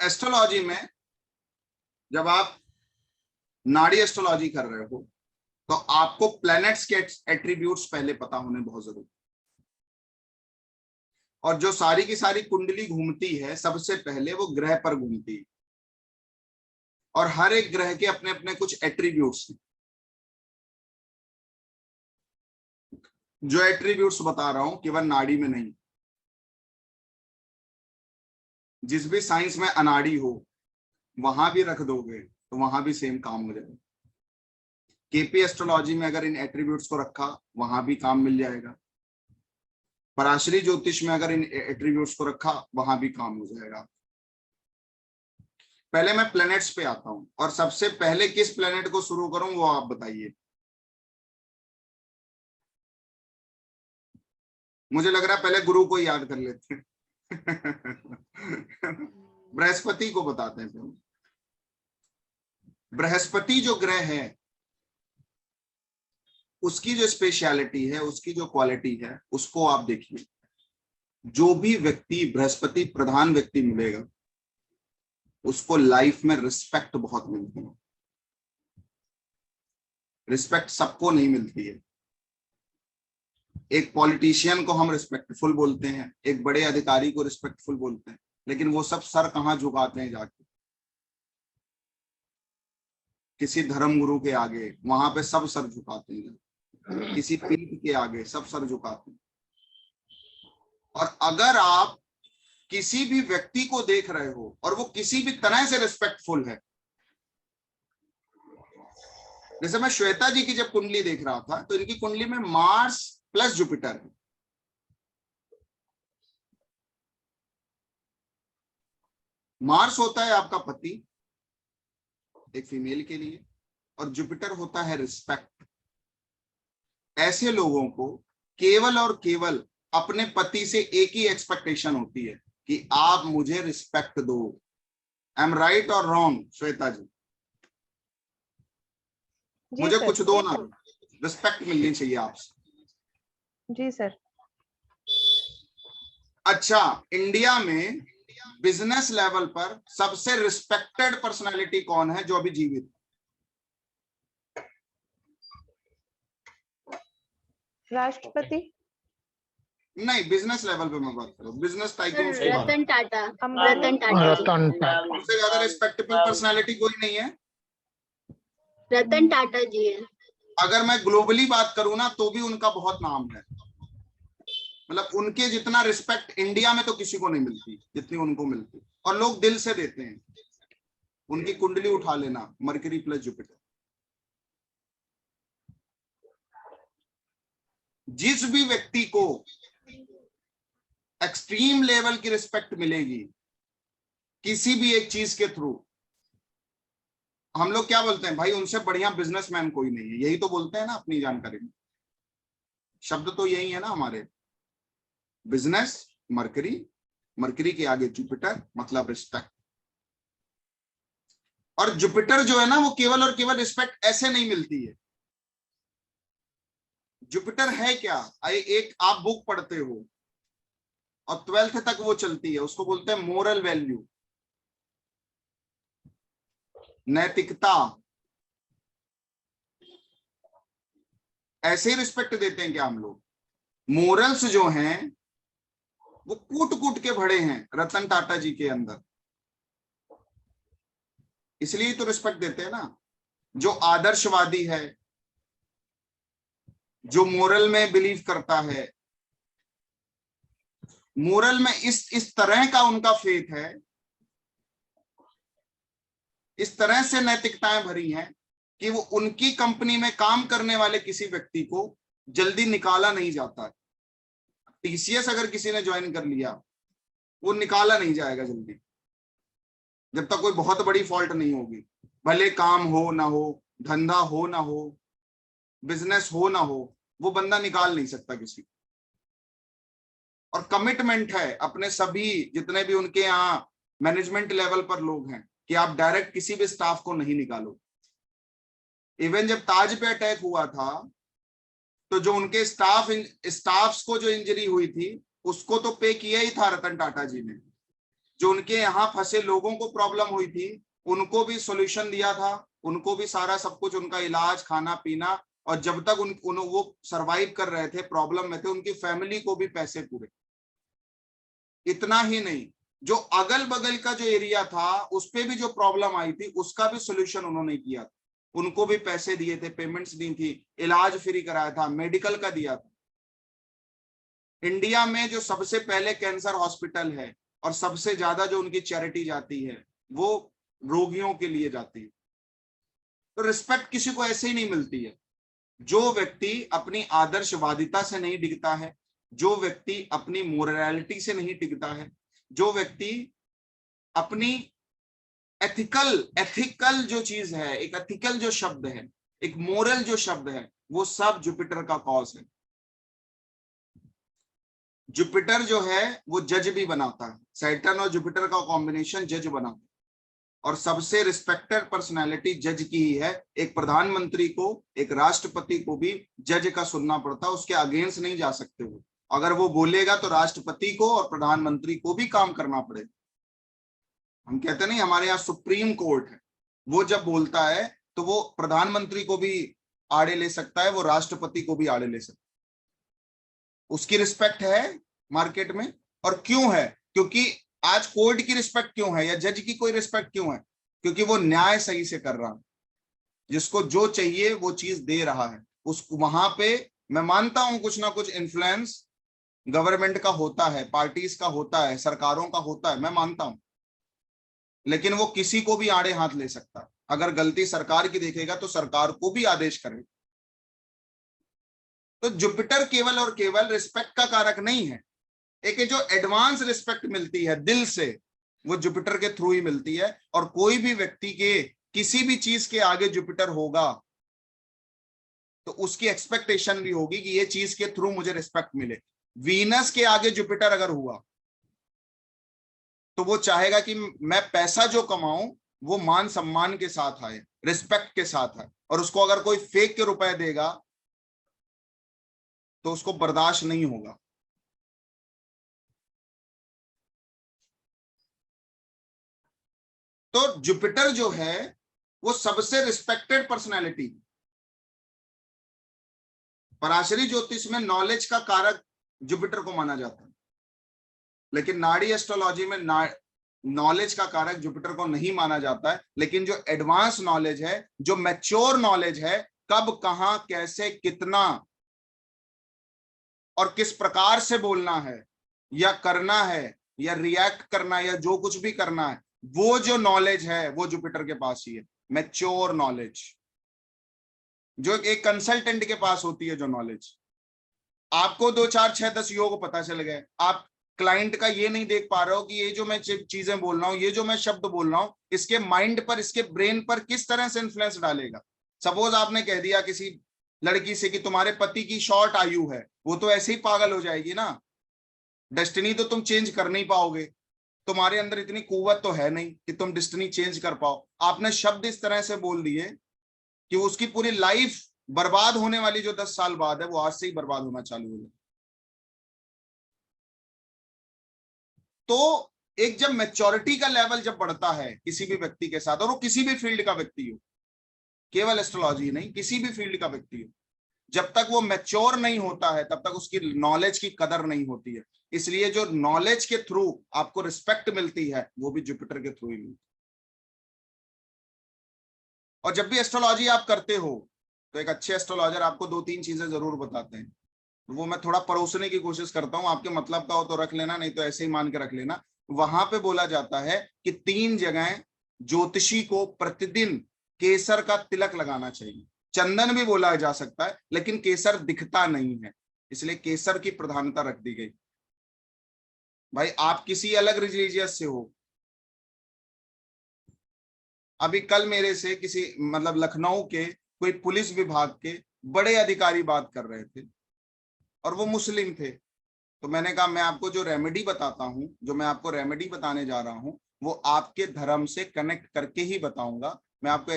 Astrology में जब आप नाड़ी एस्ट्रोलॉजी कर रहे हो तो आपको प्लैनेट्स के एट्रीब्यूट्स पहले पता होने बहुत जरूरी। और जो सारी की सारी कुंडली घूमती है सबसे पहले वो ग्रह पर घूमती है, और हर एक ग्रह के अपने अपने कुछ एट्रीब्यूट्स हैं। जो एट्रीब्यूट्स बता रहा हूं केवल नाड़ी में नहीं, जिस भी साइंस में अनाड़ी हो वहां भी रख दोगे तो वहां भी सेम काम हो जाएगा। केपी एस्ट्रोलॉजी में अगर इन एट्रीब्यूट्स को रखा वहां भी काम मिल जाएगा। पराशरी ज्योतिष में अगर इन एट्रीब्यूट्स को रखा वहां भी काम हो जाएगा। पहले मैं प्लैनेट्स पे आता हूं, और सबसे पहले किस प्लैनेट को शुरू करूं वो आप बताइए। मुझे लग रहा है पहले गुरु को याद कर लेते हैं। बृहस्पति को बताते हैं पहले। बृहस्पति जो ग्रह है उसकी जो स्पेशलिटी है, उसकी जो क्वालिटी है, उसको आप देखिए। जो भी व्यक्ति बृहस्पति प्रधान व्यक्ति मिलेगा उसको लाइफ में रिस्पेक्ट बहुत मिलती है। रिस्पेक्ट सबको नहीं मिलती है। एक पॉलिटिशियन को हम रिस्पेक्टफुल बोलते हैं, एक बड़े अधिकारी को रिस्पेक्टफुल बोलते हैं, लेकिन वो सब सर कहाँ झुकाते हैं जाके? किसी धर्म गुरु के आगे, वहां पे सब सर झुकाते हैं। किसी पीठ के आगे सब सर झुकाते हैं। और अगर आप किसी भी व्यक्ति को देख रहे हो और वो किसी भी तरह से रिस्पेक्टफुल है, जैसे मैं श्वेता जी की जब कुंडली देख रहा था तो इनकी कुंडली में मार्स प्लस जुपिटर है। मार्स होता है आपका पति एक फीमेल के लिए, और जुपिटर होता है रिस्पेक्ट। ऐसे लोगों को केवल और केवल अपने पति से एक ही एक्सपेक्टेशन होती है कि आप मुझे रिस्पेक्ट दो। आई एम राइट और रॉन्ग श्वेता जी? मुझे कुछ दो ना, रिस्पेक्ट मिलनी चाहिए आपसे। जी सर। अच्छा, इंडिया में बिजनेस लेवल पर सबसे रिस्पेक्टेड पर्सनालिटी कौन है जो अभी जीवित? राष्ट्रपति? नहीं, बिजनेस लेवल पे मैं बात कर रहा हूँ, बिजनेस टाइकून। रतन टाटा। सबसे ज्यादा रिस्पेक्टेबल पर्सनालिटी कोई नहीं है? रतन टाटा जी है। अगर मैं ग्लोबली बात करूं ना तो भी उनका बहुत नाम है। मतलब उनके जितना रिस्पेक्ट इंडिया में तो किसी को नहीं मिलती जितनी उनको मिलती, और लोग दिल से देते हैं। उनकी कुंडली उठा लेना, मरकरी प्लस जुपिटर। जिस भी व्यक्ति को एक्सट्रीम लेवल की रिस्पेक्ट मिलेगी किसी भी एक चीज के थ्रू, हम लोग क्या बोलते हैं, भाई उनसे बढ़िया बिजनेसमैन कोई नहीं है, यही तो बोलते हैं ना अपनी जानकारी में। शब्द तो यही है ना हमारे, बिजनेस मरकरी, मरकरी के आगे जुपिटर, मतलब रिस्पेक्ट। और जुपिटर जो है ना वो केवल और केवल रिस्पेक्ट ऐसे नहीं मिलती है। जुपिटर है क्या? एक आप बुक पढ़ते हो और 12th तक वो चलती है, उसको बोलते हैं मोरल वैल्यू, नैतिकता। ऐसे ही रिस्पेक्ट देते हैं क्या हम लोग? मोरल्स जो हैं वो कूट कूट के भरे हैं रतन टाटा जी के अंदर, इसलिए तो रिस्पेक्ट देते हैं ना। जो आदर्शवादी है, जो मोरल में बिलीव करता है, मोरल में इस तरह का उनका फेथ है, इस तरह से नैतिकताएं भरी हैं कि वो उनकी कंपनी में काम करने वाले किसी व्यक्ति को जल्दी निकाला नहीं जाता है। टीसीएस अगर किसी ने ज्वाइन कर लिया वो निकाला नहीं जाएगा जल्दी, जब तक कोई बहुत बड़ी फॉल्ट नहीं होगी। भले काम हो ना हो, धंधा हो ना हो, बिजनेस हो ना हो, वो बंदा निकाल नहीं सकता किसी। और कमिटमेंट है अपने सभी जितने भी उनके यहाँ मैनेजमेंट लेवल पर लोग हैं कि आप डायरेक्ट किसी भी स्टाफ को नहीं निकालो। इवन जब ताज पे अटैक हुआ था तो जो उनके स्टाफ्स को जो इंजरी हुई थी उसको तो पे किया ही था रतन टाटा जी ने। जो उनके यहाँ फंसे लोगों को प्रॉब्लम हुई थी उनको भी सॉल्यूशन दिया था, उनको भी सारा सब कुछ, उनका इलाज, खाना पीना, और जब तक वो सरवाइव कर रहे थे, प्रॉब्लम में थे, उनकी फैमिली को भी पैसे पूरे। इतना ही नहीं, जो अगल बगल का जो एरिया था उस पे भी जो प्रॉब्लम आई थी उसका भी सोल्यूशन उन्होंने किया था, उनको भी पैसे दिए थे, पेमेंट्स दी थी, इलाज फ्री कराया था, मेडिकल का दिया था। इंडिया में जो सबसे पहले कैंसर हॉस्पिटल है और सबसे ज्यादा जो उनकी चैरिटी जाती है वो रोगियों के लिए जाती है। तो रिस्पेक्ट किसी को ऐसे ही नहीं मिलती है। जो व्यक्ति अपनी आदर्शवादिता से नहीं टिकता है, जो व्यक्ति अपनी मोरलिटी से नहीं टिकता है, जो व्यक्ति अपनी एथिकल जो चीज है, एक एथिकल जो शब्द है, एक मोरल जो शब्द है, वो सब जुपिटर का कॉज है। जुपिटर जो है वो जज भी बनाता है, सैटर्न और जुपिटर का कॉम्बिनेशन जज बनाता है, और सबसे रिस्पेक्टेड पर्सनालिटी जज की ही है। एक प्रधानमंत्री को, एक राष्ट्रपति को भी जज का सुनना पड़ता है, उसके अगेंस्ट नहीं जा सकते वो। अगर वो बोलेगा तो राष्ट्रपति को और प्रधानमंत्री को भी काम करना पड़ेगा। हम कहते नहीं, हमारे यहाँ सुप्रीम कोर्ट है, वो जब बोलता है तो वो प्रधानमंत्री को भी आड़े ले सकता है, वो राष्ट्रपति को भी आड़े ले सकता है। उसकी रिस्पेक्ट है मार्केट में। और क्यों है? क्योंकि आज कोर्ट की रिस्पेक्ट क्यों है या जज की कोई रिस्पेक्ट क्यों है? क्योंकि वो न्याय सही से कर रहा है, जिसको जो चाहिए वो चीज दे रहा है। उस वहां पे मैं मानता हूं कुछ ना कुछ इन्फ्लुएंस गवर्नमेंट का होता है, पार्टीज का होता है, सरकारों का होता है, मैं मानता हूं, लेकिन वो किसी को भी आड़े हाथ ले सकता है। अगर गलती सरकार की देखेगा तो सरकार को भी आदेश करेगा। तो जुपिटर केवल और केवल रिस्पेक्ट का कारक नहीं है। एक जो एडवांस रिस्पेक्ट मिलती है दिल से, वो जुपिटर के थ्रू ही मिलती है। और कोई भी व्यक्ति के किसी भी चीज के आगे जुपिटर होगा तो उसकी एक्सपेक्टेशन भी होगी कि ये चीज के थ्रू मुझे रिस्पेक्ट मिले। वीनस के आगे जुपिटर अगर हुआ तो वो चाहेगा कि मैं पैसा जो कमाऊं वो मान सम्मान के साथ आए, रिस्पेक्ट के साथ आए, और उसको अगर कोई फेक के रुपए देगा तो उसको बर्दाश्त नहीं होगा। तो जुपिटर जो है वो सबसे रिस्पेक्टेड पर्सनैलिटी। पराशरी ज्योतिष में नॉलेज का कारक जुपिटर को माना जाता है, लेकिन नाड़ी एस्ट्रोलॉजी में नॉलेज का कारक जुपिटर को नहीं माना जाता है। लेकिन जो एडवांस नॉलेज है, जो मैच्योर नॉलेज है, कब, कहां, कैसे, कितना और किस प्रकार से बोलना है या करना है या रिएक्ट करना है या जो कुछ भी करना है, वो जो नॉलेज है वो जुपिटर के पास ही है। मैच्योर नॉलेज जो एक कंसल्टेंट के पास होती है, जो नॉलेज आपको 2 4 6 10 योग पता चल गए, आप क्लाइंट का ये नहीं देख पा रहे हो कि ये जो मैं चीजें बोल रहा हूं, ये जो मैं शब्द बोल रहा हूं, इसके माइंड पर, इसके ब्रेन पर किस तरह से इन्फ्लुएंस डालेगा। सपोज आपने कह दिया किसी लड़की से कि तुम्हारे पति की शॉर्ट आयु है, वो तो ऐसे ही पागल हो जाएगी ना। डेस्टिनी तो तुम चेंज कर नहीं पाओगे, तुम्हारे अंदर इतनी कुव्वत तो है नहीं कि तुम डेस्टिनी चेंज कर पाओ। आपने शब्द इस तरह से बोल दिए कि उसकी पूरी लाइफ बर्बाद होने वाली जो 10 साल बाद है वो आज से ही बर्बाद होना चालू हो जाए। तो एक जब मैच्योरिटी का लेवल जब बढ़ता है किसी भी व्यक्ति के साथ, और वो किसी भी फील्ड का व्यक्ति हो, केवल एस्ट्रोलॉजी नहीं, किसी भी फील्ड का व्यक्ति हो, जब तक वो मैच्योर नहीं होता है तब तक उसकी नॉलेज की कदर नहीं होती है। इसलिए जो नॉलेज के थ्रू आपको रिस्पेक्ट मिलती है वो भी जुपिटर के थ्रू ही मिलती है। और जब भी एस्ट्रोलॉजी आप करते हो तो एक अच्छे एस्ट्रोलॉजर आपको 2-3 चीजें जरूर बताते हैं, वो मैं थोड़ा परोसने की कोशिश करता हूं। आपके मतलब का हो तो रख लेना, नहीं तो ऐसे ही मान के रख लेना। वहां पे बोला जाता है कि 3 जगह ज्योतिषी को प्रतिदिन केसर का तिलक लगाना चाहिए। चंदन भी बोला जा सकता है, लेकिन केसर दिखता नहीं है, इसलिए केसर की प्रधानता रख दी गई। भाई आप किसी अलग रिलीजियस से हो, अभी कल मेरे से किसी मतलब लखनऊ के कोई पुलिस विभाग के बड़े अधिकारी बात कर रहे थे और वो मुस्लिम थे। तो मैंने कहा मैं आपको जो रेमेडी बताता हूं, जो मैं आपको रेमेडी बताने जा रहा हूं, वो आपके धर्म से कनेक्ट करके ही बताऊंगा। मैं आपको